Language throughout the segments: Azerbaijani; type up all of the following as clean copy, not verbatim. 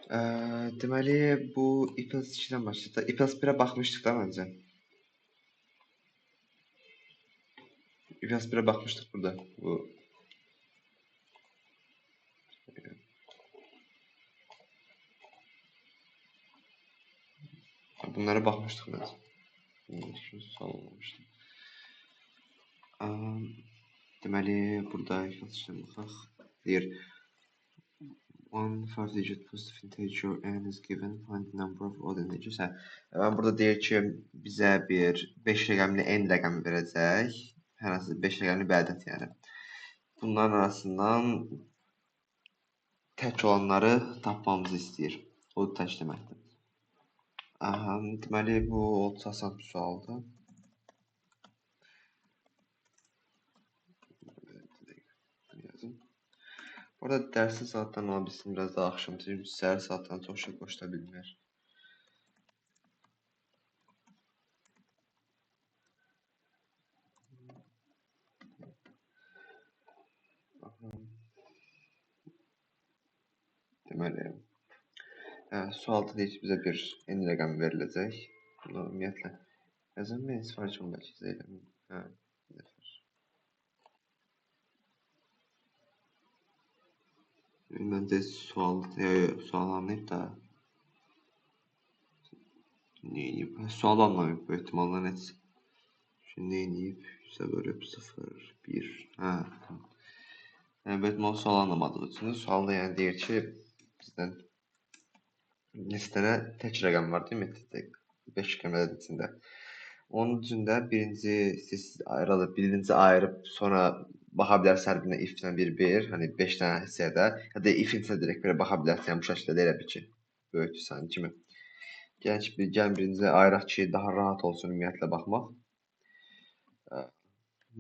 Deməli, bu IPLS 2-dən başlayaq. IPLS 1-ə baxmışdıq da məncə. IPLS 1-ə baxmışdıq burada. Bunlara baxmışdıq məncə. Sual olmamışdı. Deməli, burada IPLS 2-dən baxaq. Deyir, one 5-digit positive integer n is given, find the number of odd integers. Burada deyir ki, bizə bir 5 rəqəmli n rəqəmi verəcək. Hər hansı 5 rəqəmli bir ədəd yəni. Bunların arasından tək olanları tapmamızı istəyir. O da tək deməkdir. Deməli, bu olsa asan bir sualdır. Burada dərsin saatdan ola bilsin, biraz daha axşam. Səhər saatdan çox şey qoşula bilmir. Deməli, sualda deyir ki, bizə bir n rəqəmi veriləcək. Bunu ümumiyyətlə yazın mən sifariş onu bəlkə izləyirəm. Məncə sual anlayıb da. Neyiniyib? Sual anlamayıb bu ehtimalla heç. Şimdi neyiniyib? 100'ə bölüb 0, 1. Yəni, bu ehtimal sual anlamadığı üçün. Sualda yəni deyir ki, bizdən neçə dənə tək rəqəm var, değil mi? 5 rəqəm ədəd içində. Onun üçündə birinci ayırıb sonra baxa bilərsə hər birinə if-lə 1-1, hani 5 dənə hissədə, ya da if-insə direkt belə baxa bilərsən bu şəkildə elə bir ki, böyükdür sənin kimi. Gəlin birinci ayıraq ki, daha rahat olsun ümumiyyətlə baxmaq.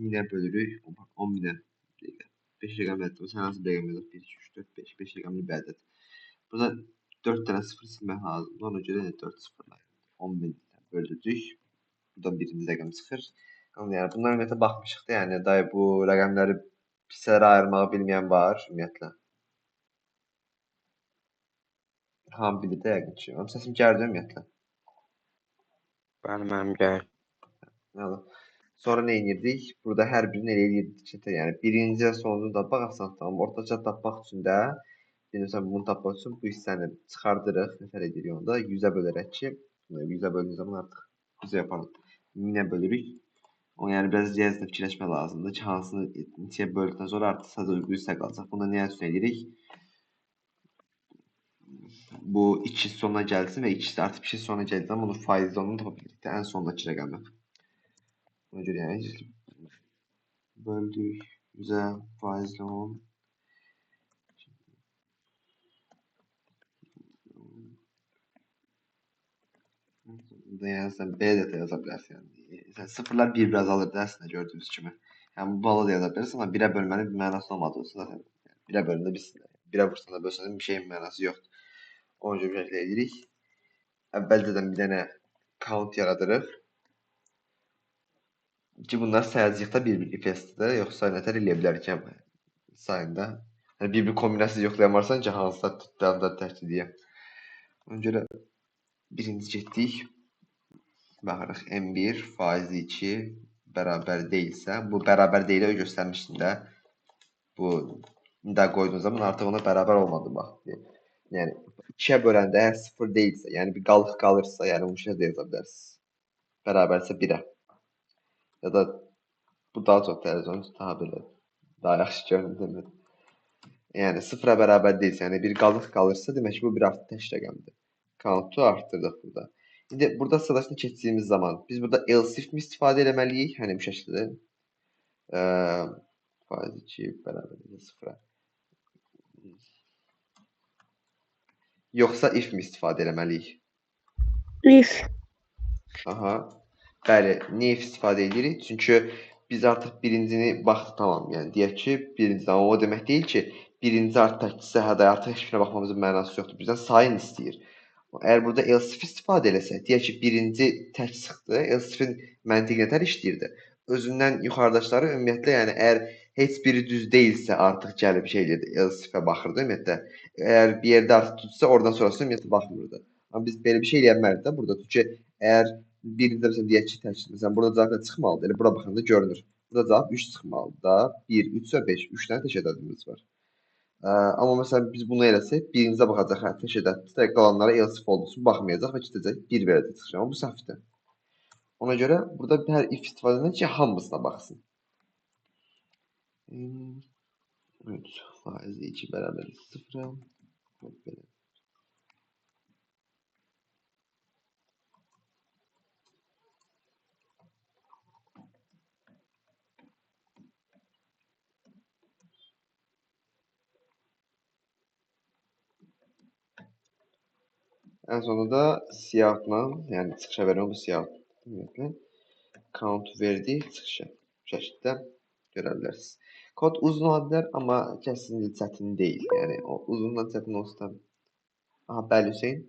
1000-ə bölürük, 10.000-ə 5 rəqəmli ədəd, sən hansı bir rəqəm yazaq? 1, 2, 3, 4, 5, 5 rəqəmli bir ədəd. Burada 4 dənə 0 silmək lazımdır, ona görə 4 sıfırlar. 10.000 bölürdük. Buradan birinci rəqəm çıxır. Yəni, bunlar ümumiyyətlə baxmışıq da, yəni, dayı bu rəqəmləri hissələrə ayırmağı bilməyən var, ümumiyyətlə. Hamı bilir də yəqin ki. Onun səsim gəldi ümumiyyətlə. Bəli, mənim gəlir. Sonra nə edirdik? Burada hər birini elə edirdik ki, yəni birinci və sonuncunu tapmaq asandır. Amma ortaca tapmaq üçün də, bilirsən, bunu tapmaq üçün bu hissəni çıxardırıq. Nəfər edirik onda 100-ə bölərək ki, 100-ə böldüyümüz zaman artıq 100-ə yapalım. 1000-ə bölürük. O yəni biraz riyaziyyatda fikirləşmək lazımdır ki, hansını neçəyə böldükdən sonra artıq sadəcə uyğun hissə qalacaq. Bunda nəyə üstün edirik? Bu 2 sonuna gəlsin və 2 artıq bir şey sonuna gəldiyi zaman bunu faizli onu tapa bilirik də, ən sondakı rəqəmi. Ona görə yəni böldük 100-ə faizli 10. Burada yəni sən B də yaza bilərsən. Yəni sıfırlar bir-bir azalır da əslində gördüyünüz kimi. Yəni bu balı da yaza bilərsən, amma 1-ə bölmənin bir mənası olmadığı üçün zaten 1-ə bölündə biz 1-ə vursan da bölsən də bir şeyin mənası yoxdur. Onun üçün şəkildə edirik. Əvvəlcədən bir dənə count yaradırıq. Ki bunlar sayacaqda bir-bir IPS-də, yoxsa nətər eləyə bilərik ki, sayında. Yəni bir-bir kombinasiya yoxlayamarsan ki, hansısa tutduğunda təhkil edəyəm. Ona görə birinci getdik. Baxırıq M1 faizi 2 bərabər deyilsə, bu bərabər deyilə göstərmişdim də. Bu də qoyduğun zaman artıq ona bərabər olmadı bax. Yəni 2-yə böləndə əgər 0 deyilsə, yəni bir qalıq qalırsa, yəni bunu şəkildə yaza bilərsiniz. Bərabərsə 1-ə. Ya da bu daha çox televizyon daha belə daha yaxşı görünür. Yəni 0-a bərabər deyilsə, yəni bir qalıq qalırsa, demək ki, bu bir artıq tək rəqəmdir. Count-u artdırdıq burada. İndi burada sırasını keçdiyimiz zaman biz burada else if mi istifadə etməliyik? Hani bu şəkildə. Faiz 2 bərabər 0-a. Yoxsa if mi istifadə etməliyik? If. Aha. Bəli, niyə if istifadə edirik? Çünki biz artıq birincini baxdıq, tamam. Yəni deyək ki, birinci, amma o demək deyil ki, birinci artıq təkcə hədə artıq heç birinə baxmamızın mənası yoxdur. Bizdən sayın istəyir. Əgər burada else if istifadə eləsək, deyək ki, birinci tək çıxdı, else ifin məntiqi nətər işləyirdi? Özündən yuxarıdaşları ümumiyyətlə, yəni əgər heç biri düz deyilsə artıq gəlib şeydir, else-if-ə baxırdı ümumiyyətlə. Əgər bir yerdə artıq düzsə, oradan sonrasına ümumiyyətlə baxmırdı. Amma biz belə bir şey eləyə bilmərik də burada. Çünki əgər birində məsələn deyək ki, təkdir. Məsələn, burada cavab çıxmalıdır. Elə bura baxanda görünür. Burada cavab 3 çıxmalıdır da. 1, 3 və 5. 3 dənə təş ədədimiz var. Amma məsələn biz bunu eləsək, birincə baxacaq, hə, təş ədəddir. Qalanlara else-if olduğu üçün baxmayacaq və gedəcək 1 verəcək çıxacaq. Amma bu səhvdir. Ona görə burada hər if istifadə edin ki, hamısına baxsın. 3 faiz 2 bərabər 0-a. Belə. Ən sonunda siyahla, yəni çıxışa verən bu siyah ümumiyyətlə count verdi çıxışa. Bu şəkildə görə bilərsiniz. Kod uzun ola bilər, amma kəskin çətin deyil. Yəni o uzundan çətin olsa da. Aha, bəli Hüseyn.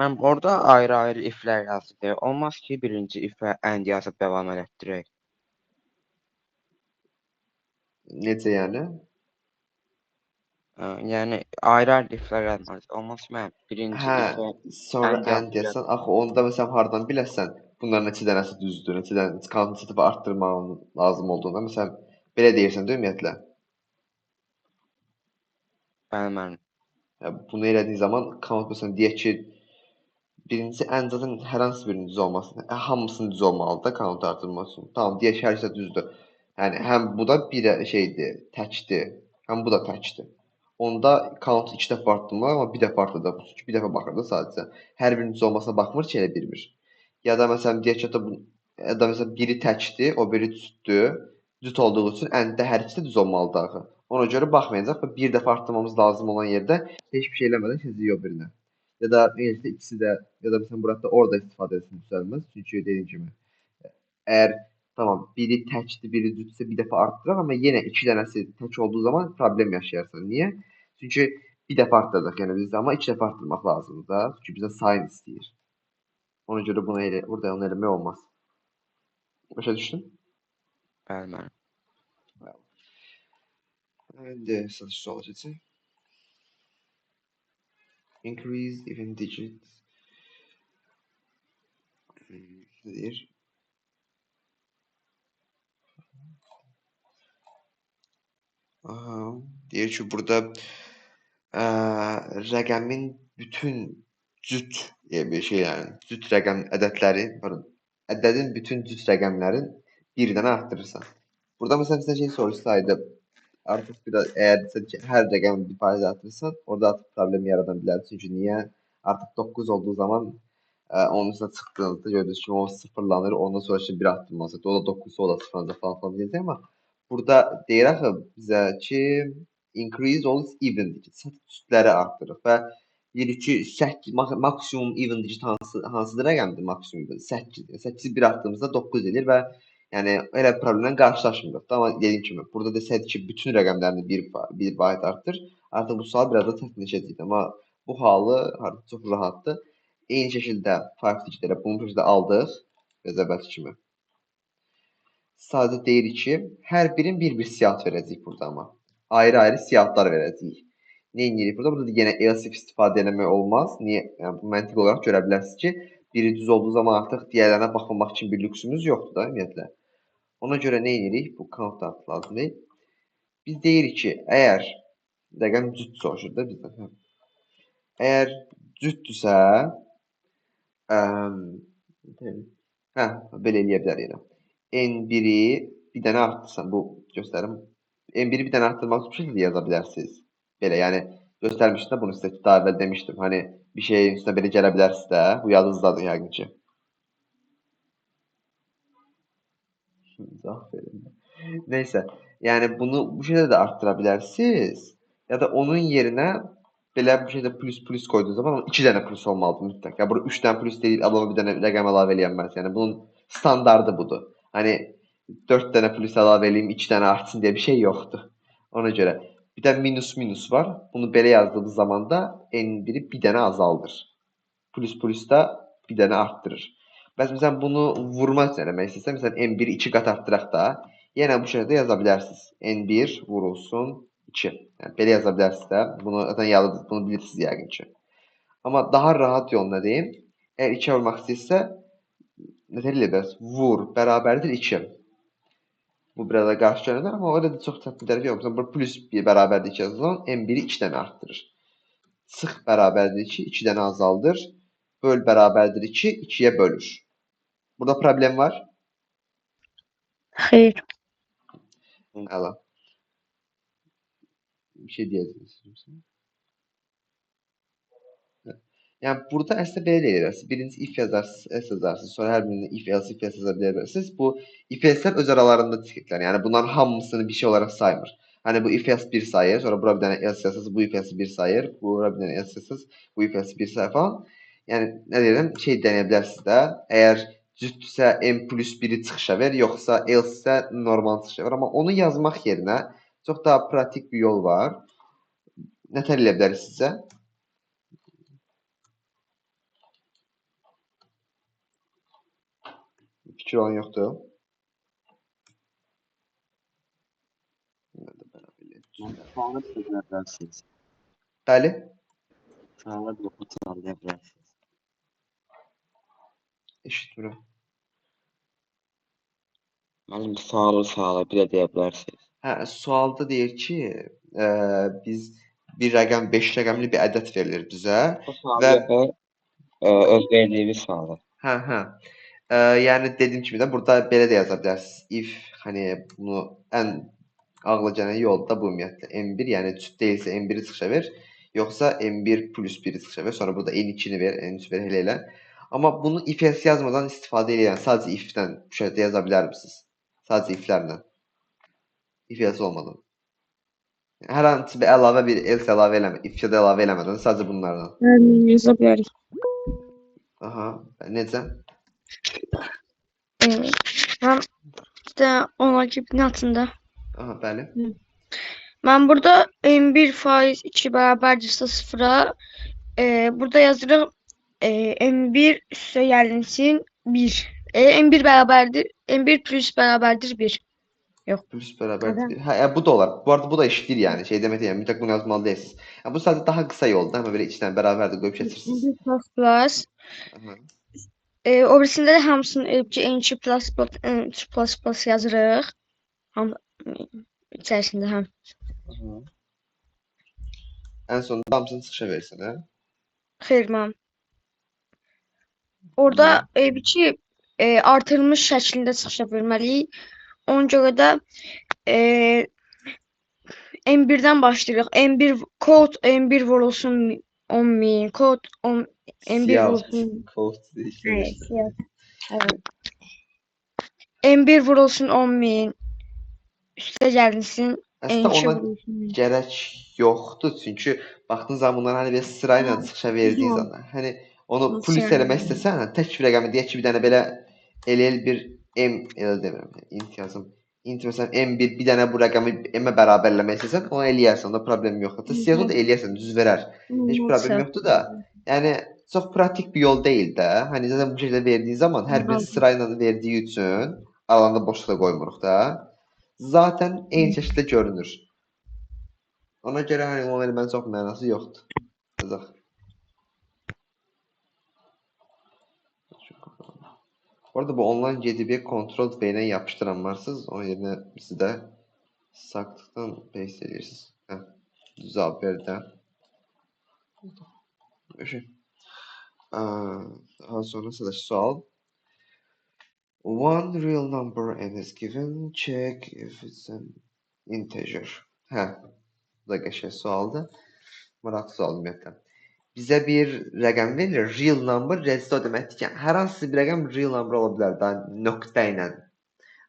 Mən orada ayrı-ayrı iflər yazdı. Olmaz ki, birinci ifə and yazıb davam etdirək. Necə yəni? Yəni ayrı-ayrı iflər yazmalıyız. Olmaz ki, mən birinci Hə, ifə sonra and and desən, axı onda məsələn hardan biləsən bunların neçə dənəsi düzdür, neçə dənə kvantiteti artdırmağın lazım olduğunu. Məsələn, belə deyirsən də ümumiyyətlə. bəli, mən Bunu elədiyin zaman count məsələn deyək ki, birincisi and zaten hər hansı birinin düz olmasın. Hamısının düz olmalıdır da count artırmaq üçün. Tamam, deyək ki, hər şey düzdür. Yəni həm bu da bir şeydir, təkdir, həm bu da təkdir. Onda count 2 dəfə artdırmalı, amma bir dəfə artdı da. Çünki bir dəfə baxırdı sadəcə. Hər birinin düz olmasına baxmır ki, elə bir-bir. Ya da məsələn deyək ki, ya da məsələn biri təkdir, o biri düzdür. Düz olduğu üçün and-də hər ikisi də düz olmalıdır axı. Ona görə baxmayacaq və bir dəfə artdırmamız lazım olan yerdə heç bir şey eləmədən keçəcək o birinə. Ya da ümumiyyətlə ikisi də, ya da məsələn burada orada istifadə etsin düzəlməz. Çünki dediyim kimi, əgər tamam biri təkdir, biri düzdürsə bir dəfə artdıraq, amma yenə iki dənəsi tək olduğu zaman problem yaşayarsan. Niyə? Çünki bir dəfə artdırdıq, yəni biz amma 2 dəfə artdırmaq lazımdır da. Çünki bizə sayın istəyir. Ona görə bunu elə, burada onu eləmək olmaz. Başa düşdün? bəli, mən. İndi satış sualı keçək. Increase even digits. Ne deyir? Aha, deyir ki, burada rəqəmin bütün cüt bir şey yəni cüt rəqəm ədədləri, pardon, ədədin bütün cüt rəqəmlərin bir dənə artdırırsan. Burada məsələn sizə şey soruşsaydı, artıq biraz əgər desək ki, hər rəqəmi bir faiz artırırsan, orada artıq problem yarada bilər. Çünki niyə? Artıq 9 olduğu zaman onun üstünə çıxdığınızda gördüyünüz kimi o sıfırlanır, ondan sonra bir artdırılması. O da 9, o da sıfırlanacaq falan falan deyəcək, amma burada deyir axı bizə ki, increase all even digit, cütləri artırır və deyirik ki, 8 maksimum even digit hansıdır rəqəmdir maksimum? 8. 8-i 1 artdığımızda 9 edir və yəni elə problemlə qarşılaşmırıq da. Amma dediyim kimi, burada desəydi ki, bütün rəqəmlərini bir vahid artır, artıq bu sual biraz da çətinləşəcəkdi. Amma bu halı artıq çox rahatdır. Eyni şəkildə faiz digitlərə bunu biz də aldıq, öz əvvəlki kimi. Sadəcə deyirik ki, hər birin bir-bir siyahı verəcəyik burada amma. Ayrı-ayrı siyahılar verəcəyik. Nə edirik burada? Burada da yenə else istifadə etmək olmaz. Niyə? Yəni bu məntiq olaraq görə bilərsiniz ki, biri düz olduğu zaman artıq digərlərinə baxmamaq üçün bir lüksümüz yoxdur da ümumiyyətlə. Ona görə nə edirik? Bu count da lazım deyil. Biz deyirik ki, əgər rəqəm cüt soruşur da bizdən. Əgər cütdürsə, belə eləyə bilərik yəni. N1-i bir dənə artdırsan, bu göstərim. N1-i bir dənə artdırmaq üçün bir şey də yaza bilərsiniz. Belə, yəni göstərmişdim də bunu sizə daha əvvəl demişdim. Hani bir şeyin üstünə belə gələ bilərsiniz də. Bu yadınızdadır yəqin ki. Aferin. Neysə, yəni bunu bu şeylə də artdıra bilərsiniz. Ya da onun yerinə belə bir şeydə plus qoyduğunuz zaman 2 dənə plus olmalıdır mütləq. Ya bura 3 dənə plus deyil, əlavə bir dənə rəqəm əlavə eləyə bilməz. Yəni bunun standardı budur. Hani 4 dənə plus əlavə eləyim, 2 dənə artsın deyə bir şey yoxdur. Ona görə bir də minus var. Bunu belə yazdığımız zaman da n1-i bir dənə azaldır. Plus da bir dənə artdırır. Bəs məsələn bunu vurma eləmək istəsəm, məsələn n1-i 2 qat artdıraq da, Yenə bu şəkildə yaza bilərsiniz. N1 vurulsun 2. Yəni belə yaza bilərsiniz də. Bunu zaten yazıb bunu bilirsiniz yəqin ki. Amma daha rahat yol nə deyim? Əgər 2 vurmaq istəyirsə, nə elə bəs vur bərabərdir 2. Bu biraz da qarşı görünür, amma o da çox çətin tərəfi yox. Məsələn, bu plus 1 bərabərdir 2 yazılan n1-i 2 dənə artdırır. Sıx bərabərdir 2, 2 dənə azaldır. Böl bərabərdir 2, 2-yə bölür. Burada problem var. Xeyr. Əla. Bir şey deyəcəksiniz. Yəni burada əslində belə də edirsiniz. Birinci if yazarsınız, else yazarsınız. Sonra hər birini if else yaza bilərsiniz. Bu if else'lər öz aralarında çıxırlar. Yəni bunların hamısını bir şey olaraq saymır. Hani bu if else 1 sayır, sonra bura bir dənə else yazsınız, bu if else 1 sayır, bura bir dənə else yazsınız, bu if else 1 sayır falan. Yəni nə deyirəm, şey deneyə bilərsiniz də. Əgər cütdürsə n plus 1-i çıxışa ver, yoxsa else isə normal çıxışa ver. Amma onu yazmaq yerinə çox daha pratik bir yol var. Nətər eləyə bilərik sizə? Fikir olan yoxdur. Sualı da bilərsiniz. Bəli. Sualı da oxuya bilərsiniz. Eşitmirəm. Müəllim sualı bir də deyə bilərsiniz. Hə, sualda deyir ki, biz bir rəqəm 5 rəqəmli bir ədəd verilir bizə Bu sualı və yox, öz verdiyiniz sualı. hə. Yəni dediyim kimi də burada belə də yaza bilərsiniz. If hani bunu ən ağla gələn yol da bu ümumiyyətlə n1, yəni cüt deyilsə n1-i çıxışa ver, yoxsa n1 plus 1-i çıxışa ver. Sonra burada n2-ni ver, n3 ver elə. Amma bunu if else yazmadan istifadə edən sadəcə if-dən bu şəkildə yaza bilərmisiniz? Sadəcə if-lərlə. If else olmadan. Hər hansı bir əlavə bir else əlavə eləmə, if-də əlavə eləmədən sadəcə bunlarla. Yaza bilərik. Aha, necə? Mən də ona gibi altında. Aha, bəli. Ben burada n1 faiz 2 beraberdirse sıfıra burada yazırım n1 üstə gəlinsin 1. n1 beraberdir. n1 plus beraberdir 1. Plus bərabər Neden? 1. Hə, bu da olar. Bu arada bu da işləyir yəni. Şey demək deyirəm, mütləq bunu yazmalı deyilsiniz. Yəni bu sadəcə daha qısa yoldur, amma belə içdən bərabər də qoyub keçirsiniz. n1 plus plus. Aha. O birisində də hamısını n2 plus plus yazırıq. İçərisində həm. Ən sonunda hamısını çıxışa versin, hə? Xeyr, mən. Orada bir artırılmış şəklində çıxışa verməliyik. Ona görə də n1-dən başlayırıq. n1 kod n1 vurulsun 10.000, kod n1 vurulsun. Kod deyil. Siyah. Evet. n1 vurulsun 10.000. Üstə gəlinsin Əslində n2 ona vurulsun. gərək yoxdur. Çünki baxdığın zaman bunları hani belə sırayla çıxışa verdiyin zaman, hani onu Nasıl plus yəni? eləmək istəsən, hani tək bir rəqəmi deyək ki, bir dənə belə el bir m elə demirəm, int yazım. Int məsələn m1 bir dənə bu rəqəmi m-ə bərabərləmək istəsən, onu eləyərsən, onda problem yoxdur. Hətta siyahı da eləyərsən, düz verər. Heç problem yoxdur da. Yəni çox pratik bir yol deyil də. Hani zaten bu şəkildə verdiyi zaman hər biri sırayla verdiyi üçün aralarında boşluq da qoymuruq da. Zaten eyni şəkildə görünür. Ona görə hani onu eləmənin çox mənası yoxdur. Yazaq. Bu arada bu online GDB Ctrl V ilə yapışdıran varsınız. Onun yerinə siz də saklıqdan paste edirsiniz. Hə. Cavab verdi. Daha sonra sıra sual. One real number n is given. Check if it's an integer. Hə. Bu da qəşəng sualdır. Maraqlı sual ümumiyyətlə. Bizə bir rəqəm verilir. Real number rəzdə o deməkdir ki, hər hansı bir rəqəm real number ola bilər də nöqtə ilə.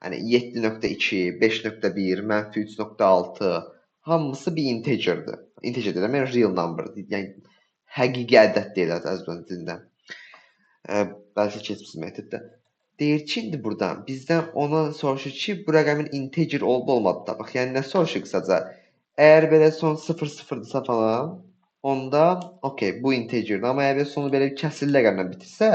Hani 7.2, 5.1, mənfi 3.6 hamısı bir integerdir. Integer demək real numberdir. Yəni həqiqi ədəd deyil Azərbaycan dilində. Bəlkə keçmiş məktəbdə. Deyir ki, indi buradan bizdən ona soruşur ki, bu rəqəmin integer olub-olmadı da. Bax, yəni nə soruşur qısaca? Əgər belə son 0-0-dırsa falan, onda okey, bu integerdir. Amma əgər sonu belə bir kəsrli rəqəmlə bitirsə,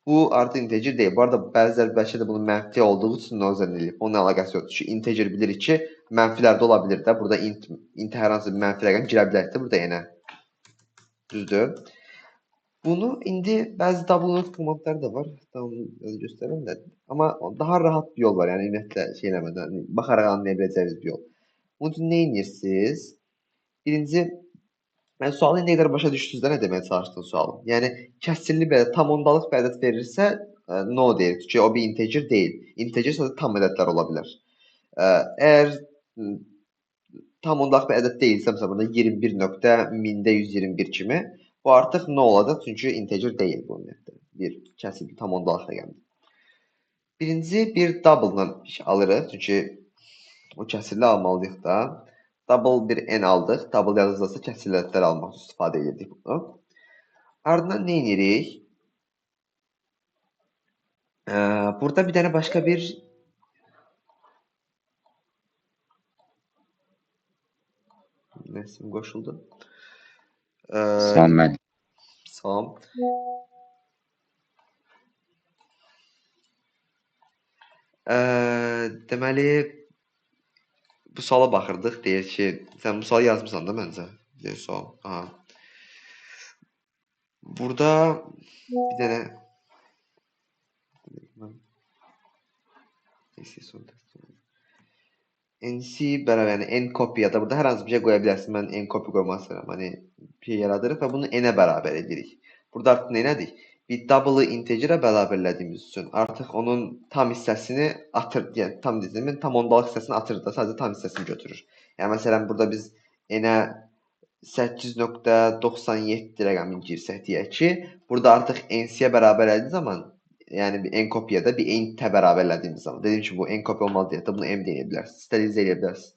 Bu artık integer değil. Bu arada bəziləri bəlkə də bunun mənfi olduğu üçün nozən eləyib. Onun əlaqəsi yoxdur. Çünki integer bilirik ki, mənfilər də ola bilər də. Burada int hər hansı bir mənfi rəqəm girə bilər də burada yenə. Düzdür? Bunu indi bəzi double komandlar da var. Hatta onu göstərəm də. Amma daha rahat bir yol var. Yəni ümumiyyətlə şey eləmədən, baxaraq anlaya biləcəyiniz bir yol. Bunun üçün nə edirsiniz? Birinci yəni sualı nə qədər başa düşdünüz də nə deməyə çalışdığım sualım. Yəni kəsrli belə tam ondalıq bir ədəd verirsə no deyirik. Çünki o bir integer deyil. Integer sadəcə tam ədədlər ola bilər. Əgər tam ondalıq bir ədəd deyilsə, məsələn burada 21.1000-121 kimi, bu artıq no olacaq çünki integer deyil bu ümumiyyətlə. Bir kəsrli tam ondalıq rəqəmdir. Birinci bir double-la alırıq çünki o kəsrli almalıyıq da. Double bir n aldıq. Double yazılırsa kəsrli ədədlər almaq üçün istifadə edirdik bunu. Ardından nə edirik? Burada bir dənə başqa bir nəsim qoşuldu. Salam mən. Salam. Deməli bu suala baxırdıq. Deyir ki, sən bu sualı yazmısan da məncə. Deyir sual. Aha. Burada bir dənə NC bərabər yəni n kopyada burada hər hansı bir şey qoya bilərsən. Mən n kopya qoymaq istəyirəm. Hani şey yaradırıq və bunu n-ə bərabər edirik. Burada artıq nə edirik? Bir double-ı integerə bərabərlədiyimiz üçün artıq onun tam hissəsini atır, yəni tam deyimin tam ondalıq hissəsini atır da, sadəcə tam hissəsini götürür. Yəni məsələn burada biz n-ə 8.97 rəqəmini girsək deyək ki, burada artıq NC-yə bərabər elədiyi zaman yəni bir n kopyada bir n-ə bərabərlədiyimiz zaman. Dediyim ki, bu n kopya olmalı deyək də, bunu m deyə bilərsiniz. İstədiyiniz eləyə bilərsiniz.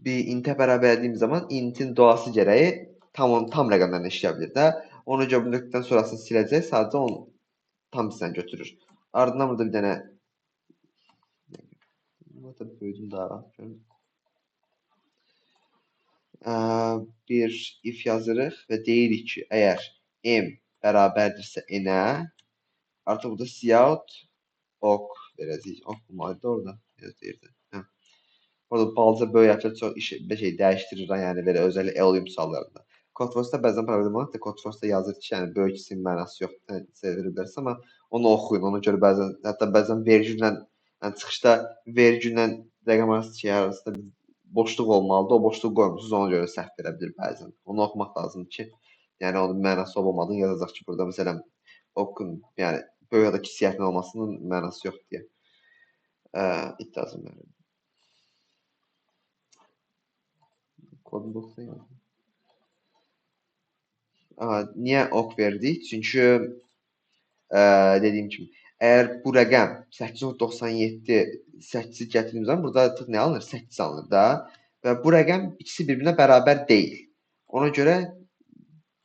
Bir int-ə bərabərlədiyimiz zaman int-in doğası gərəyi tam rəqəmlərlə işləyə bilir də. Ona görə bu nöqtədən sonrasını siləcək, sadəcə onun tam hissəni götürür. Ardından burada bir dənə böyüdüm daha rahat görün. Bir if yazırıq və deyirik ki, əgər m bərabərdirsə n-ə, artıq burada cout ok verəcəyik. Ok bulmalıdır da orada. Deyirdi. Orada balaca böyük hərflər çox şey dəyişdirir, yəni belə özəlliklə elm suallarında. Codforce-da bəzən problem olur da, Codforce-da yazır ki, yəni böyük isim mənası yoxdur, sevdirir bilərsə, amma onu oxuyun. Ona görə bəzən hətta bəzən vergüllə yəni çıxışda vergüllə rəqəm arasında bir boşluq olmalıdır. O boşluğu qoymusunuz, ona görə səhv verə bilir bəzən. Onu oxumaq lazımdır ki, yəni onun mənası olmadığını yazacaq ki, burada məsələn okun, yəni böyük ya da kiçik hərfin olmasının mənası yoxdur deyə. It doesn't matter. Kodun 90 yazdım. Niyə ok verdik? Çünki dediyim kimi, əgər bu rəqəm 897 8-i gətirdiyimiz zaman burada artıq nə alınır? 8 alınır da. Və bu rəqəm ikisi bir-birinə bərabər deyil. Ona görə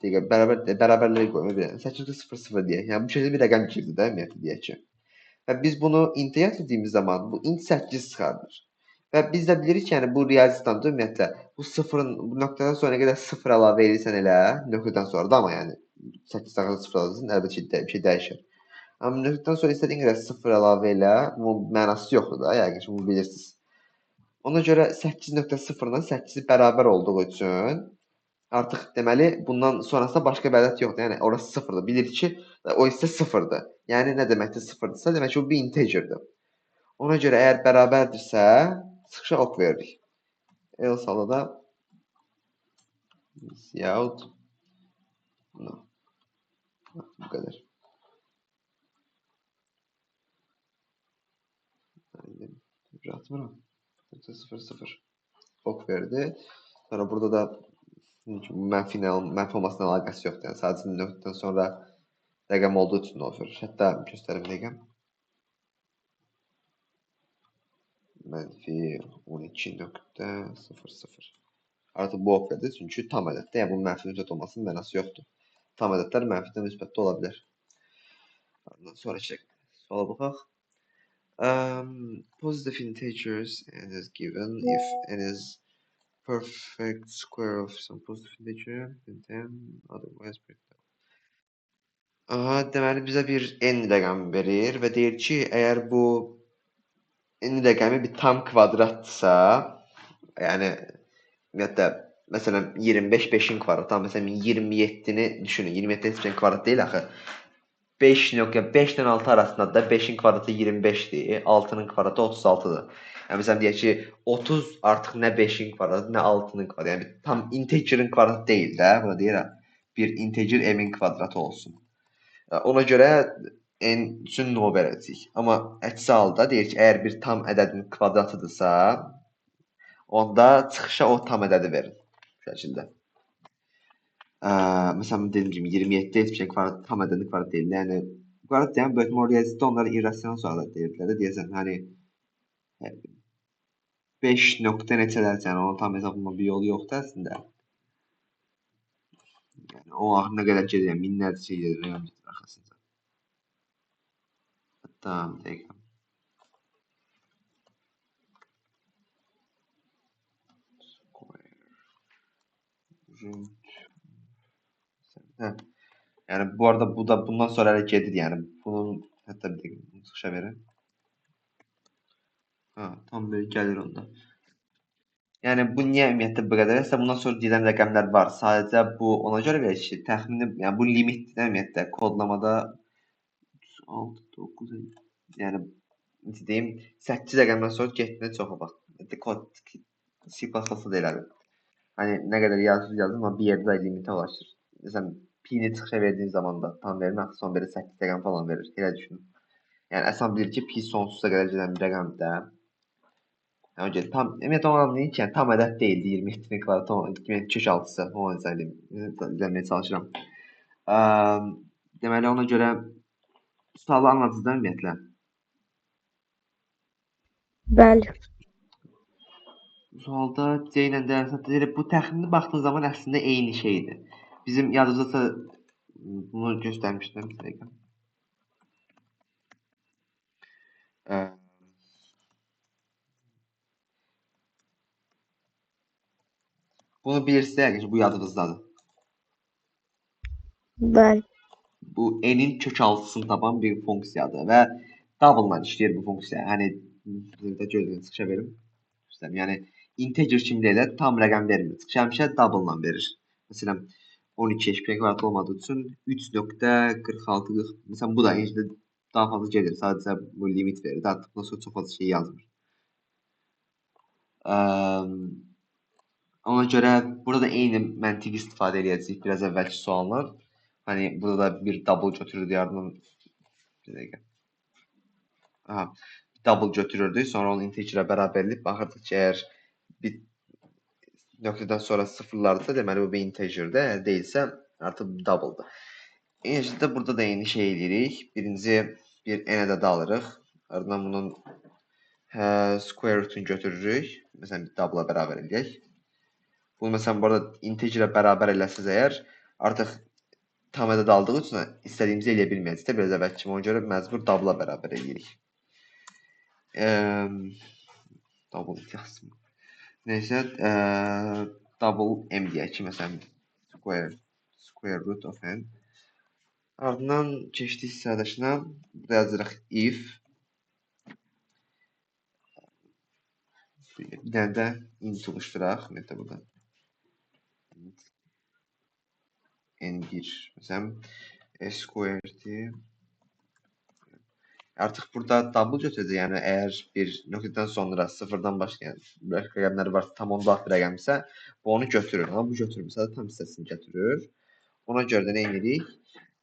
bərabərləri qoyma bir 8.00 deyək. Yəni bu şəkildə bir rəqəm girdi də ümumiyyətlə deyək ki. Və biz bunu int-ə gətirdiyimiz zaman bu int 8 çıxardır. Və biz də bilirik ki, yəni bu riyaziyyatda ümumiyyətlə bu sıfırın bu nöqtədən sonra nə qədər sıfır əlavə edirsən elə nöqtədən sonra da, amma yəni 8 daxil sıfır alırsan, əlbəttə ki, bir şey dəyişir. Amma nöqtədən sonra istədiyin qədər sıfır əlavə elə, bunun mənası yoxdur da, yəqin ki, bunu bilirsiniz. Ona görə 8.0-dan 8-i bərabər olduğu üçün artıq deməli bundan sonrasında başqa bir ədəd yoxdur. Yəni orası sıfırdır. Bilirik ki, o isə sıfırdır. Yəni nə deməkdir sıfırdırsa, demək ki, bu bir integerdir. Ona görə əgər bərabərdirsə, çıxışa ok veririk. Else halda da cout no. Bu qədər. Atmıram. 0 ok verdi. Sonra burada da mənfi olmasına əlaqəsi yoxdur. Yəni sadəcə nöqtədən sonra rəqəm olduğu üçün o verir. Hətta göstərim rəqəm. Mənfi 12.00. Artıq bu ok verdi, çünki tam ədəddə, yəni bunun mənfi müsbət olmasının mənası yoxdur. Tam ədədlər mənfidən müsbətdə ola bilər. Ondan sonra suala baxaq. Positive integers n is given if n is perfect square of some positive integer, then otherwise break down. Aha, deməli bizə bir n rəqəmi verir və deyir ki, əgər bu n rəqəmi bir tam kvadratdırsa, yəni ümumiyyətlə məsələn 25 5-in kvadratı, amma məsələn 27-ni düşünün. 27 heç bir kvadrat deyil axı. 5.5 ilə 6 arasında da 5-in kvadratı 25-dir, 6-nın kvadratı 36-dır. Yəni məsələn deyək ki, 30 artıq nə 5-in kvadratı, nə 6-nın kvadratı. Yəni tam integerin kvadratı deyil də, buna deyirəm. Bir integer m-in kvadratı olsun. Ona görə n üçün no verəcəyik. Amma əksi halda deyir ki, əgər bir tam ədədin kvadratıdırsa, onda çıxışa o tam ədədi verin. Bu şəkildə. Məsələn, dediyim kimi 27 heç bir şey kvadrat, tam ədədin kvadrat deyil. Yəni kvadrat deyən böyütmə riyaziyyatda onlara irrasional suallar deyirdilər də, deyəsən, hani 5 nöqtə neçələrsə, yəni onu tam hesablama bir yolu yoxdur əslində. Yəni o axırına qədər gedir, minlərcə şey gedir rəqəmcinin arxasında. Hətta bir dəqiqə. Hə. Yəni bu arada bu da bundan sonra elə gedir, yəni bunun hətta bir dəqiqə bunu çıxışa verin. Ha, tam böyle gəlir onda. Yəni bu niyə ümumiyyətlə bu qədər? Hətta bundan sonra deyilən rəqəmlər var. Sadəcə bu ona görə verir ki, təxmini, yəni bu limitdir ümumiyyətlə kodlamada 6 9 yəni necə deyim, 8 rəqəmdən sonra getdiyinə çoxa bax. Kod C++-da da elədir. Hani nə qədər yazır, amma bir yerdə limitə ulaşır. Məsələn, pi-ni çıxışa verdiyin zaman da tam vermir, son belə 8 rəqəm falan verir. Elə düşünün. Yəni əslən bilir ki, pi sonsuza qədər gedən bir rəqəmdir. Yəni tam ümumiyyətlə onu anlayın ki, yəni tam ədəd deyildi 27-nin kvadratı, kök altısı, onu izləməyə çalışıram. Deməli ona görə sualı anladınız da ümumiyyətlə? Bəli. Sualda C ilə dəyər satılır. Bu təxmini baxdığın zaman əslində eyni şeydir. Bizim yadınızdasa bunu göstərmişdim. Bir dəqiqə. Bunu bilirsiniz yəqin ki, bu yadınızdadır. Bəli. Bu n-in kök altısını tapan bir funksiyadır və double-la işləyir bu funksiya. Hani burada gözünüzü çıxışa verim. Yəni integer kimi elə tam rəqəm vermir. Çıxış həmişə double-la verir. Məsələn 12 eşitmək kvadrat olmadığı üçün 3.46 məsələn bu da incədə daha fazla gedir. Sadəcə bu limit verir. Artıq bundan sonra çox fazla şey yazmır. Ona görə burada eyni məntiq istifadə edəcəyik biraz əvvəlki suallar. Hani burada da bir double götürürdü ardından bir dəqiqə. Aha, double götürürdük, sonra onu integerə bərabərləyib baxırdıq ki, əgər bir nöqtədən sonra sıfırlarsa, deməli bu bir integerdir, əgər deyilsə artıq double-dır. Eyni də burada da eyni şey edirik. Birinci bir n ədədi alırıq, ardından bunun square root-unu götürürük. Məsələn, bir double-a bərabər edək. Bunu məsələn bu arada integerə bərabər eləsəz əgər, artıq tam ədəd aldığı üçün istədiyimizi eləyə bilməyəcək də biraz əvvəlki kimi. Ona görə məcbur double-a bərabər eləyirik. Double yazdım. Neysə, double m deyək ki, məsələn square root of n. Ardından keçdik sədəşinə. Burada yazırıq if bir dənə də int oluşturaq. Ümumiyyətlə burada n1 məsələn square-dir. Artıq burada double götürəcək. Yəni əgər bir nöqtədən sonra sıfırdan başlayan rəqəmlər varsa, tam onda bir rəqəmsə, bu onu götürür. Amma bu götürmürsə, tam hissəsini götürür. Ona görə də nə edirik?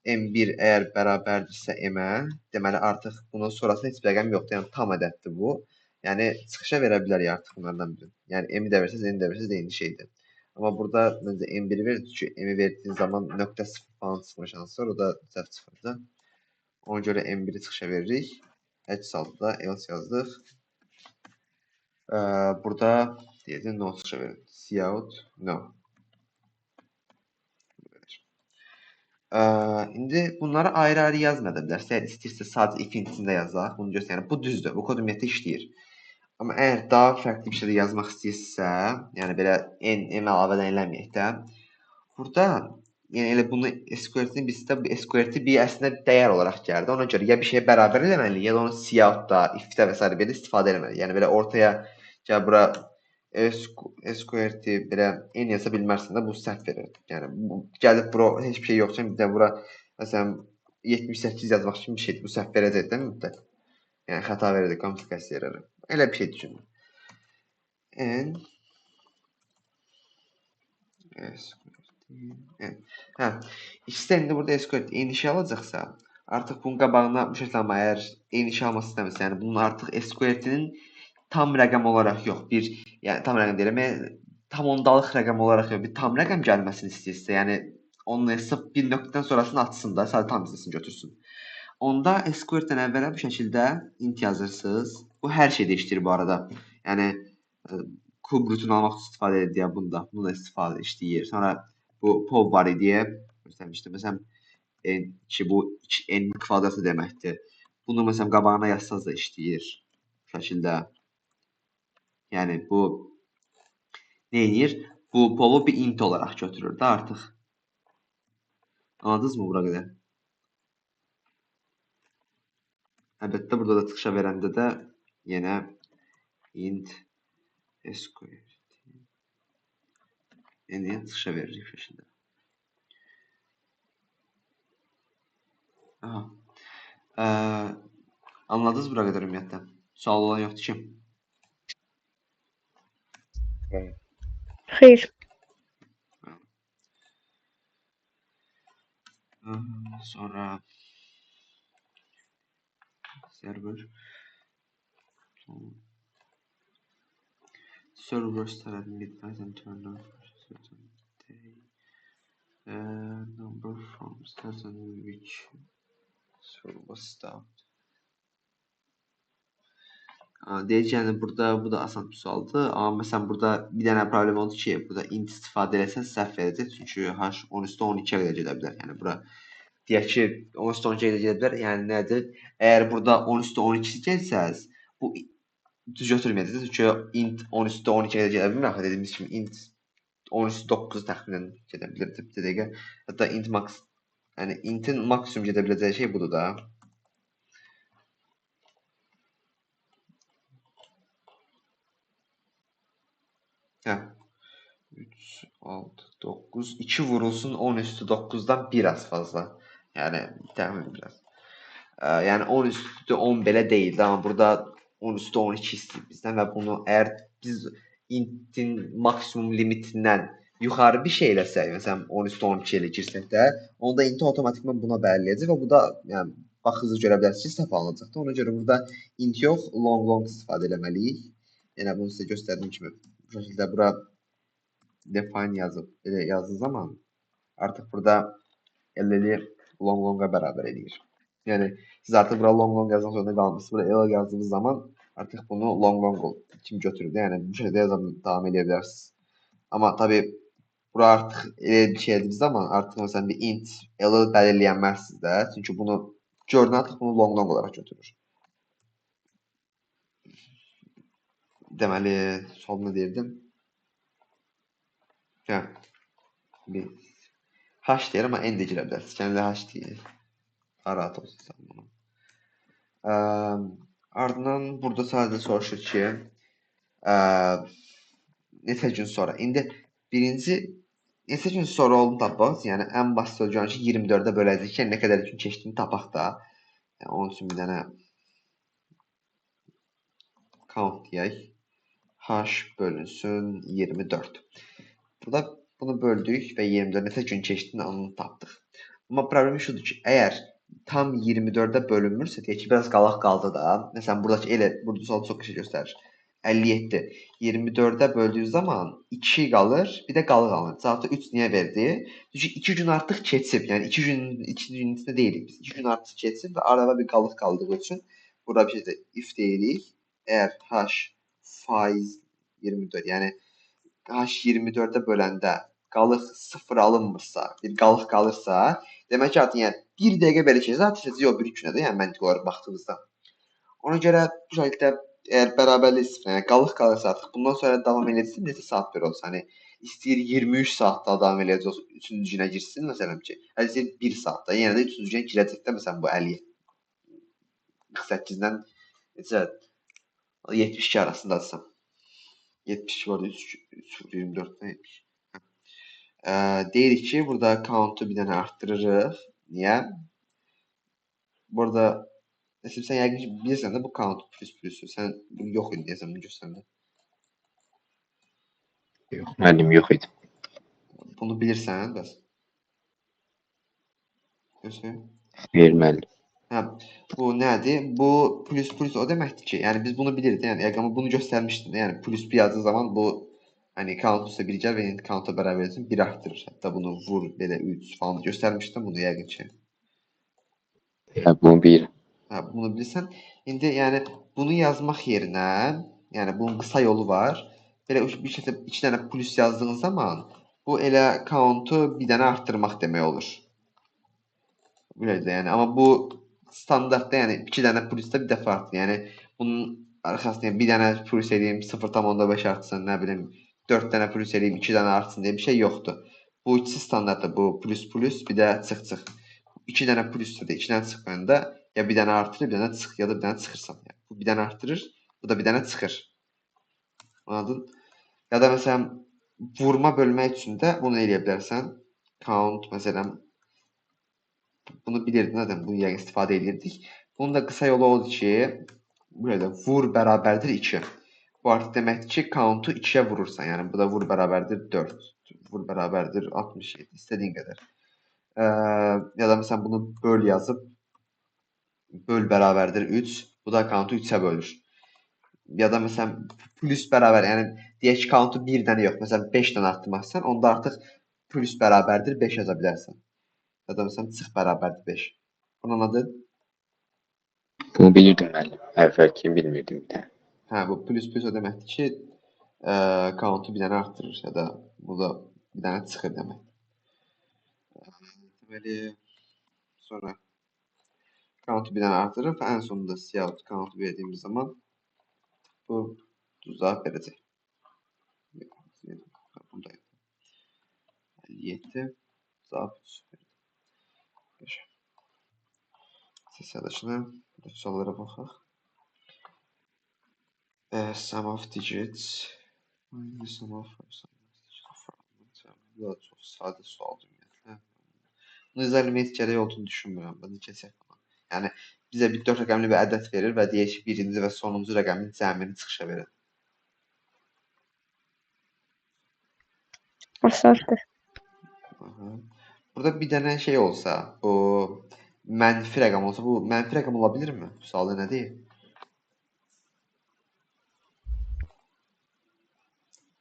M1 əgər bərabərdirsə M-ə, deməli artıq bunun sonrasında heç bir rəqəm yoxdur. Yəni tam ədəddir bu. Yəni çıxışa verə bilərik artıq bunlardan biri. Yəni M-i də versəz, N-i də versəz eyni şeydir. Amma burada məncə M1-i verir ki, M-i verdiyin zaman nöqtə sıfır falan çıxma şansı var. O da səhv çıxırdı. Ona görə M1-i çıxışa veririk. Əks halda da else yazdıq. Burada deyəcəm no çıxışa verin. Cout no. İndi bunları ayrı-ayrı yazmaya bilərsə, əgər istəyirsə sadəcə ikincisində yazaq. Bunu göstər. Yəni bu düzdür. Bu kod ümumiyyətlə işləyir. Amma əgər daha fərqli bir şey yazmaq istəyirsə, yəni belə n əlavədən eləməyək də, burada yəni elə bunu SQRT-ni bizdə bu SQRT bir əslində dəyər olaraq gəldi. Ona görə ya bir şeyə bərabər eləməliyik, ya da onu siyahıda, if-də və s. belə istifadə eləməliyik. Yəni belə ortaya gəl bura SQRT belə n yaza bilmərsən də bu səhv verir. Yəni bu gəlib bura heç bir şey yoxsa bir də bura məsələn 78 yazmaq kimi bir şeydir. Bu səhv verəcək də mütləq. Yəni xəta verəcək, komplikasiya yaradar. Elə bir şey düşünün. N SQRT. Hə, ikisi də indi burada SQRT eyni şey alacaqsa, artıq bunun qabağına bu şəkildə amma əgər eyni şey alması istəmirsə, yəni bunun artıq SQRT-nin tam rəqəm olaraq yox, yəni tam rəqəm deyirəm, tam ondalıq rəqəm olaraq yox, bir tam rəqəm gəlməsini istəyirsə, yəni onun hesab bir nöqtədən sonrasını atsın da, sadəcə tam hissəsini götürsün. Onda SQRT-dən əvvələ bu şəkildə int yazırsınız. Bu hər şey dəyişdirir bu arada. Yəni kub rootunu almaq üçün istifadə edir bunda. Bunu da istifadə işləyir. Sonra bu pov var idi. Göstərmişdim. Məsələn, bu n kvadratı deməkdir. Bunu məsələn qabağına yazsanız da işləyir. Bu şəkildə. Yəni bu nə edir? Bu povu bir int olaraq götürür də artıq. Anladınız mı bura qədər? Əlbəttə burada da çıxışa verəndə də yenə int SQRT. Yəni çıxışa veririk şəkildə. Aha. Anladınız bura qədər ümumiyyətlə? Sual olan yoxdur ki? Xeyr. Sonra server start midnight and turn on certain day. Number from certain which server stopped. Deyəcəyini burada bu da asan bir sualdır. Amma məsələn burada bir dənə problem oldu ki, burada int istifadə eləsən səhv verəcək. Çünki h 10 üstə 12-yə qədər gedə bilər. Yəni bura deyək ki 10 üstə 12-yə qədər gedə bilər. Yəni nədir? Əgər burada 10 üstə 12 gəlsəz, bu düz götürməyəcək. Çünki int 10 üstə 12-yə qədər gedə bilmir. Axı dediyimiz kimi int 10 üstə 9 təxminən gedə bilər bir dəqiqə. Hətta int max, yəni intin maksimum gedə biləcəyi şey budur da. Hə. 3, 6, 9, 2 vurulsun 10 üstü 9-dan biraz fazla. Yəni təxmin biraz. Yəni 10 üstü 10 belə deyildi, amma burada 10 üstü 12 istəyir bizdən və bunu əgər biz intin maksimum limitindən yuxarı bir şey eləsək, məsələn 10 üstü 12 ilə girsək də, onda inti avtomatikman buna bəlirləyəcək və bu da yəni baxınızı görə bilərsiniz ki, səhv alınacaqdır. Ona görə burada int yox, long istifadə etməliyik. Yəni bunu sizə göstərdiyim kimi bu şəkildə bura define yazıb belə yazdığı zaman artıq burada ll long-a bərabər edir. Yəni siz artıq bura long yazmaq zorunda qalmırsınız. Bura ll yazdığınız zaman artıq bunu long kimi götürür. Yəni bu şəkildə davam edə bilərsiniz. Amma tabii bura artıq elə bir şey etdiyiniz zaman artıq məsələn bir int ll bəlirləyənməzsiniz də. Çünki bunu gördün artıq bunu long olaraq götürür. Deməli, sualını deyirdim. Hə. Bir h deyir, amma n də girə bilərsiniz. Kəndə h deyir. Rahat olsun bunu. Ardından burada sadəcə soruşur ki, neçə gün sonra. İndi birinci neçə gün sonra olduğunu tapaq. Yəni ən basit sözcüyün ki 24-ə böləcəyik ki, nə qədər gün keçdiyini tapaq da. Yəni onun üçün bir dənə count deyək. H bölünsün 24. Burada bunu böldük və 24 neçə gün keçdiyini onu tapdıq. Amma problemi şudur ki, əgər tam 24-ə bölünmürsə, deyək ki, biraz qalaq qaldı da. Məsələn, buradakı elə, burada sual çox şey göstərir. 57. 24-ə böldüyü zaman 2 qalır, bir də qalıq alınır. Cavabda 3 niyə verdi? Çünki 2 gün artıq keçib. Yəni 2 günün içində deyilik biz. 2 gün artıq keçib və arada bir qalıq qaldığı üçün burada bir şey də if deyirik. Əgər h faiz 24, yəni h 24-ə böləndə qalıq 0 alınmırsa, bir qalıq qalırsa, demək ki, artıq yəni 1 dəqiqə belə keçsə, artıq yox 1 günə də, yəni məntiq olaraq baxdığınızda. Ona görə bu şəkildə eğer beraberlik sıfır, yani qalıq qalırsa artıq bundan sonra davam edilsin neçə saat bir olsa, hani istəyir 23 saatda davam eləyəcək olsa, üçüncü günə girsin məsələn ki, istəyir 1 saatda, yenə də üçüncü günə girəcək də məsələn bu 50 48-dən necə 72 arasındadırsa. 72 var 3 24'ten 70. Deyirik ki burada count'u bir dənə arttırırıq. Niyə? Burada Nəsim sən yəqin ki bilirsən də bu count plus. Sən bunu yox idi deyəsən bunu göstərəndə. Yox, müəllim yox idi. Bunu bilirsən bəs. Göstər. Xeyr, müəllim. Hə, bu nədir? Bu plus o deməkdir ki, yəni biz bunu bilirdik. Yəni Əqamı bunu göstərmişdim də. Yəni plus bir yazdığı zaman bu hani count üstə 1 gəl və yəni count'a bərabər etsin 1 artdırır. Hətta bunu vur belə 3 falan göstərmişdim bunu yəqin ki. Hə, bunu bilirəm. Hə, bunu bilirsən. İndi yəni bunu yazmaq yerinə, yəni bunun qısa yolu var. Belə bir şey 2 dənə plus yazdığın zaman bu elə count'u bir dənə artdırmaq demək olur. Böylədir yəni. Amma bu standartda yəni 2 dənə plusda bir dəfə artdı. Yəni bunun arxasında yəni, bir dənə plus edeyim 0,5 artsın, nə bilim 4 dənə plus edeyim 2 dənə artsın deyə bir şey yoxdur. Bu ikisi standartda bu plus bir də çıx. 2 dənə plusdur da 2 dənə çıxanda ya bir dənə artırır, bir dənə çıx ya da bir dənə çıxırsan. Yəni, bu bir dənə artırır, bu da bir dənə çıxır. Anladın? Ya da məsələn vurma bölmək üçün də bunu eləyə bilərsən. Count məsələn bunu bilirdin zaten bunu yəqin istifadə edirdik. Bunun da qısa yolu odur ki, burada vur bərabərdir 2. Bu artıq deməkdir ki, count'u 2-yə vurursan. Yəni bu da vur bərabərdir 4. Vur bərabərdir 67. İstədiyin qədər. Ya da məsələn bunu böl yazıb böl bərabərdir 3. Bu da count'u 3-ə bölür. Ya da məsələn plus bərabər, yəni deyək ki, count'u 1 dənə yox, məsələn 5 dənə artdırmaqsan, onda artıq plus bərabərdir 5 yaza bilərsən. Ya da məsələn çıx bərabərdir 5. Bunu anladın? Bunu bilirdim müəllim. Əvvəlki bilmirdim bir də. Hə, bu plus o deməkdir ki, count'u bir dənə artdırır ya da bu da bir dənə çıxır demək. Deməli, sonra count'u bir dənə artırır və ən sonunda cout count'u verdiyimiz zaman bu cavab verəcək. Buradayım. 57 cavab 3. Sesiyadakına suallara baxaq. Sum of digits. Sum of bu da çox sadə sualdır ümumiyyətlə. Bunu izləməyə heç gərək olduğunu düşünmürəm. Bunu keçək falan. Yəni bizə bir 4 rəqəmli bir ədəd verir və deyək ki, birinci və sonuncu rəqəmin cəmini çıxışa verir. Asandır. Burada bir dənə şey olsa, bu mənfi rəqəm olsa, bu mənfi rəqəm ola bilirmi? Sualı nədir?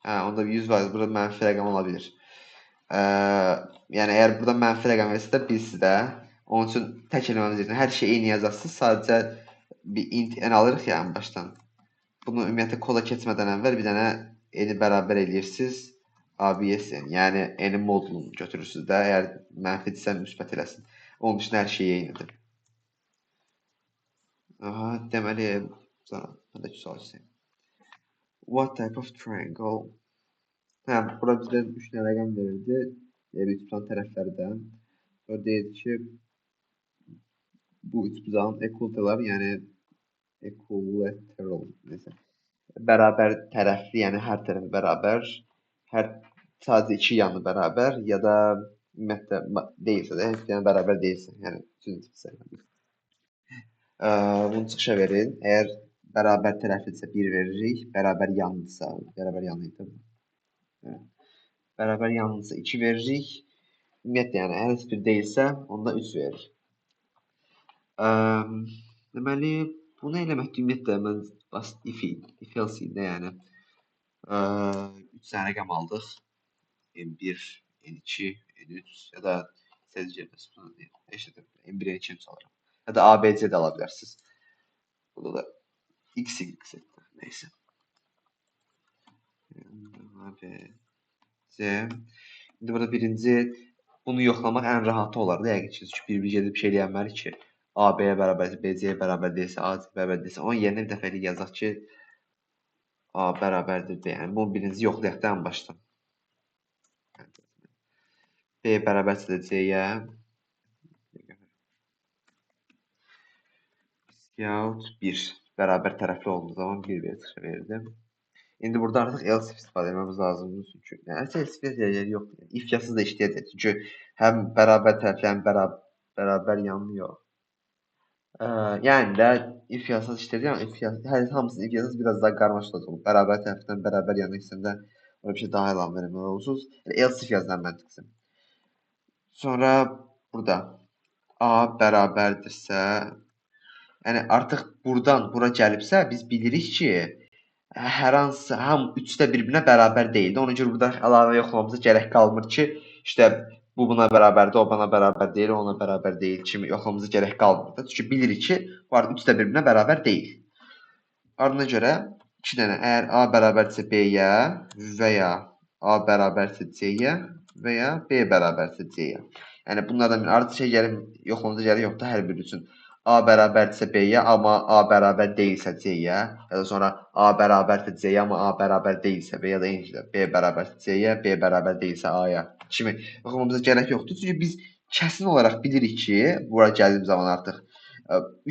Hə, onda 100% burada mənfi rəqəm ola bilir. Yəni əgər burada mənfi rəqəm versə də bilsiz də, onun üçün tək eləməmiz üçün hər şey eyni yazarsınız, sadəcə bir int n alırıq ya ən başdan. Bunu ümumiyyətlə koda keçmədən əvvəl bir dənə n-i bərabər eləyirsiniz. ABS-in, yəni n-in modulunu götürürsünüz də, əgər mənfidirsə müsbət eləsin. Onun üçün hər şey eynidir. Aha, deməli, burada sual istəyim. What type of triangle? Hə, bura bizə 3 dənə rəqəm verildi. Üç plan tərəflərdən. Sonra deyir ki, bu üçbucağın equal'lar, yəni equilateral, nəsə. Bərabər tərəfli, yəni hər tərəfi bərabər, sadəcə 2 yanı bərabər ya da ümumiyyətlə deyilsə də, heç yəni bərabər deyilsə, yəni üçüncü sayılır. Bunu çıxışa verin. Əgər bərabər tərəflidirsə 1 veririk, bərabər yanlıdırsa, bərabər yanlıydı. Bərabər yanlıdırsa 2 veririk. Ümumiyyətlə, yəni hər bir deyilsə, onda 3 veririk. Deməli, bunu eləməkdə ümumiyyətlə mən if else ilə yəni 3 dənə rəqəm aldıq. N1, N2, N3 ya da istədiyiniz bunu deyil. N1, N2 alıram. Ya da ABC də ala bilərsiniz. Burada da X, Y, neyse. ABC. İndi burada birinci bunu yoxlamaq ən rahatı olardı. Yəqin ki, çünki bir gedib şey eləyənməli ki, AB-yə bərabər, BC-yə bərabər deyilsə, AC bərabər deyilsə, onun yerinə bir dəfəlik yazaq ki, A bərabərdir B. Yəni bunun birinci yoxlayaq da ən başdan. B bərabərsə də C-yə Scout 1 bərabər tərəfli olduğu zaman 1 çıxış verdim. İndi burada artıq else istifadə etmemiz lazımdır. Çünki yəni else deyəcək yox. If yasız da işləyəcək. Çünki həm bərabər tərəfli, həm bərabər yanlı yox. Yəni də if yasız işləyəcək. Hər hamısının if yasız biraz daha qarmaşıq olacaq. Bərabər tərəfdən bərabər yanlı hissəndə o bir şey daha əlavə vermək olursunuz. Yəni else if yazılan məntiqsi. Sonra burada A bərabərdirsə, yəni artıq buradan bura gəlibsə biz bilirik ki, hər hansı üçü də bir-birinə bərabər deyildi. Ona görə burada əlavə yoxlamamıza gərək qalmır ki, işte bu buna bərabərdir, o buna bərabər deyil, ona bərabər deyil kimi yoxlamamıza gərək qalmır. Çünki bilirik ki, bu arada üçü də bir-birinə bərabər deyil. Ardına görə 2 dənə əgər A bərabərdirsə B-yə və ya A bərabərdirsə C-yə və ya B bərabərdirsə C-yə. Yəni bunlardan artıq şey gəlir, yoxlamamıza gərək yoxdur hər biri üçün. A bərabərdirsə B-yə, amma A bərabər deyilsə C-yə, ya da sonra A bərabərdir C-yə, amma A bərabər deyilsə B, ya da eyni şəkildə B bərabərdir C-yə, B bərabər deyilsə A-ya kimi yoxlamamıza gərək yoxdur. Çünki biz kəsin olaraq bilirik ki, bura gəldiyim zaman artıq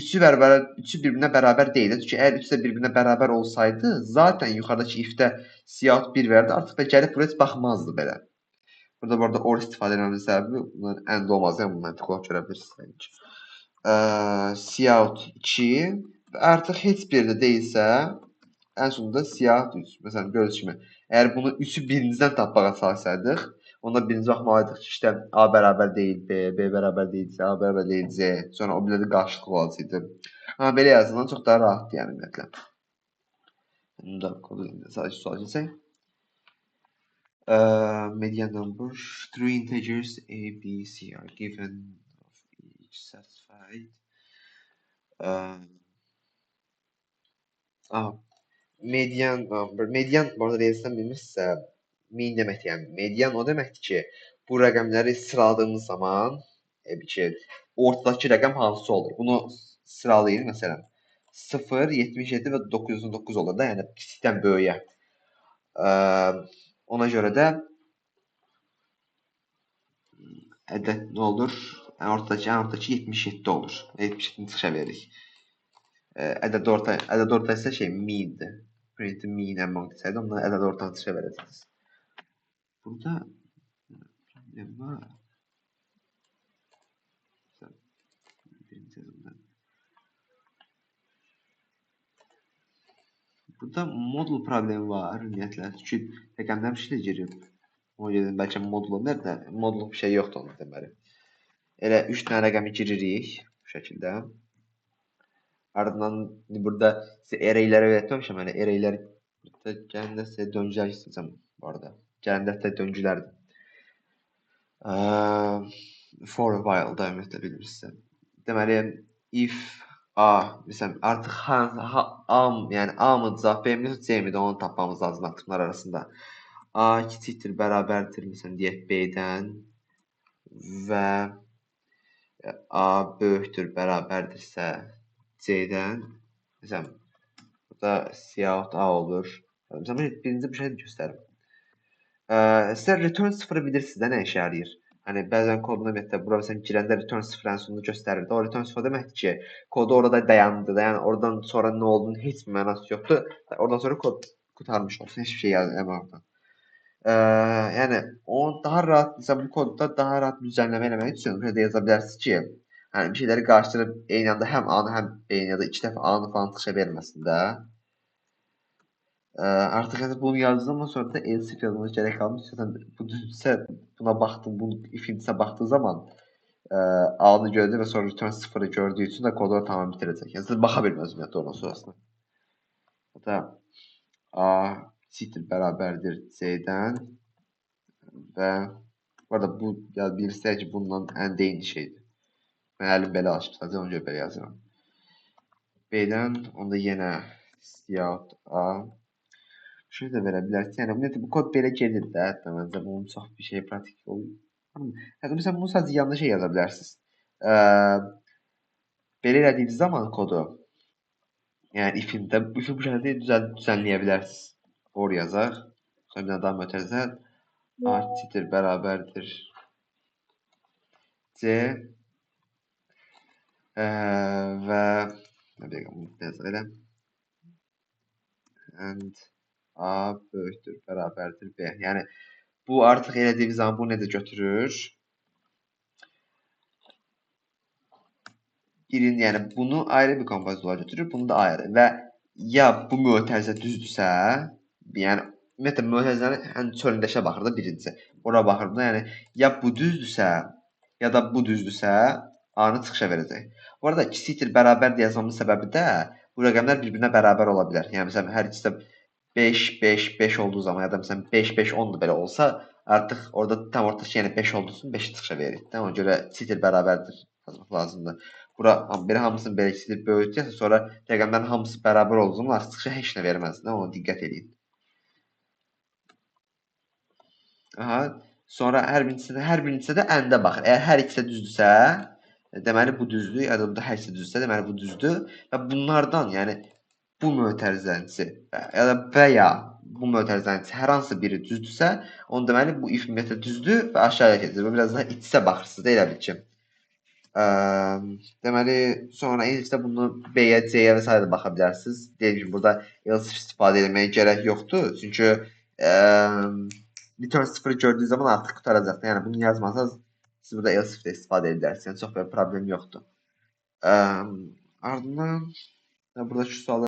üçü bir-birinə bərabər deyil. Çünki əgər üçü də bir-birinə bərabər olsaydı, zaten yuxarıdakı if-də siyahut 1 verdi, artıq da gəlib buraya heç baxmazdı belə. Burada bu arada or istifadə etməmin səbəbi bunların əndə olmaz, yəni bu məntiq olaraq görə bilirsiniz. Siyahut 2 və artıq heç biri də deyilsə, ən sonunda siyahut 3. Məsələn, gördüyünüz kimi, əgər bunu 3-ü birinciden tapmağa çalışsaydıq, onda birinci baxmalıydıq ki, işte A bərabər deyil B, B bərabər deyil C, A bərabər deyil C. Sonra o birində qarşılıq olacaqdı. Amma belə yazılan çox daha rahatdır, yəni ümumiyyətlə. Bunu da kodu sadəcə sual keçək. Median number, three integers A, B, C are given of each satisfied. Median number, median bu arada rezidən bilmirsə, mean demək yəni, median o deməkdir ki, bu rəqəmləri sıraladığımız zaman, ortadakı rəqəm hansı olur? Bunu sıralayın, məsələn, 0, 77 və 909 olur da, yəni kiçikdən böyüyə. Ona görə də ədəd nə olur? Ən ortadakı 77 olur. 77-ni çıxışa veririk. Ədəd orta isə şey mean'dir. Print mean among desəydi, ondan ədəd ortanı çıxışa verəcəksiniz. Burada problem var. Burada modul problemi var ümumiyyətlə. Çünki rəqəmlər bir şey də girib. Ona görə bəlkə modul olar da, modul bir şey yoxdur onun deməli. Elə 3 dənə rəqəmi giririk bu şəkildə. Ardından burada sizə array'ləri öyrətməmişəm. Yəni array'lər gələndə sizə döngülər istəyəcəm bu arada. Gələndə sizə döngülərdir. For a while da ümumiyyətlə bilmirsinizsə. Deməli, if A, məsələn, artıq yəni A mı cavab vermir, C mi də onu tapmamız lazım artıqlar arasında. A kiçikdir, bərabərdir, məsələn, deyək B-dən və A böyükdür, bərabərdirsə C-dən, məsələn, burada siyahut A olur. Məsələn, birinci bir şey göstərim. Sizə return 0-ı bilirsiniz də nə işə yarayır? Hani bəzən koduna ümumiyyətlə bura məsələn girəndə return 0 ən sonunda göstərirdi. O return 0 deməkdir ki, kodu orada dayandı da, yəni oradan sonra nə olduğunu heç bir mənası yoxdur. Oradan sonra kod qurtarmış olsun, heç bir şey yazmır oradan. Yəni onu daha rahat, məsələn bu kodda daha rahat düzənləmə eləmək üçün burada yaza bilərsiniz ki, yəni bir şeyləri qarışdırıb eyni anda həm A-nı, həm B-ni ya da 2 dəfə A-nı falan çıxışa verməsin də. Artıq yəni bunu yazdığımdan sonra da else if yazmanız gərək qalmış. Zaten bu düzsə buna baxdım, bu if-indesə baxdığı zaman A-nı gördü və sonra return 0-ı gördüyü üçün də kodu tamam bitirəcək. Yəni siz baxa bilməz ümumiyyətlə ondan sonrasına. Hatta A kiçikdir, bərabərdir C-dən və bu arada bu bilirsiniz ki, bundan ən eyni şeydir. Müəllim belə açıb, sadəcə ona görə belə yazıram. B-dən onda yenə siyahut A. Şunu da verə bilərsiniz. Yəni ümumiyyətlə bu kod belə gedir də, hətta məncə bunun çox bir şey pratik olur. Hətta məsələn bunu sadəcə yanlış şey yaza bilərsiniz. Belə elədiyiniz zaman kodu Yəni ifində bu şəkildə düzənləyə bilərsiniz. For yazaq. Sonra bir dənə daha mötərizə artidir bərabərdir C və nə deyək bunu yazaq elə. And A böyükdür bərabərdir B. Yəni bu artıq elədiyimiz zaman bu necə götürür? Birini, yəni bunu ayrı bir kompozit olaraq götürür, bunu da ayrı və ya bu mötərizə düzdürsə, yəni ümumiyyətlə mötərizənin çölündəşə baxır da birincisi. Ora baxır da, yəni ya bu düzdürsə, ya da bu düzdürsə, A-nı çıxışa verəcək. Bu arada kiçikdir bərabər deyə yazmamın səbəbi də bu rəqəmlər bir-birinə bərabər ola bilər. Yəni məsələn hər ikisi də 5 5 5 olduğu zaman ya da məsələn 5 5 10 da belə olsa, artıq orada tam ortası yəni 5 olduğu üçün 5-i çıxışa veririk. Ona görə kiçikdir bərabərdir yazmaq lazımdır. Bura belə hamısını belə kiçikdir böyütəcəksə, sonra rəqəmlərin hamısı bərabər olduğu zaman artıq çıxışa heç nə verməz. Ona diqqət edin. Aha. Sonra hər birincisi də əndə baxır. Əgər hər ikisi də düzdürsə, deməli bu düzdür, ya da bu da hər ikisi düzdürsə, deməli bu düzdür və bunlardan, yəni bu mötərizəsi və ya bu mötərizənin hər hansı biri düzdürsə, onu deməli bu if ümumiyyətlə düzdür və aşağıya gedir. Və biraz daha iç-içə baxırsınız da elə bil ki. Deməli, sonra eləcə bunu B-yə, C-yə və s. də baxa bilərsiniz. Deyim ki, burada else istifadə etməyə gərək yoxdur. Çünki return 0 gördüyü zaman artıq qutaracaqdır. Yəni bunu yazmasanız siz burada else də istifadə edərsiniz. Yəni çox bir problem yoxdur. Ardından burada şu sualı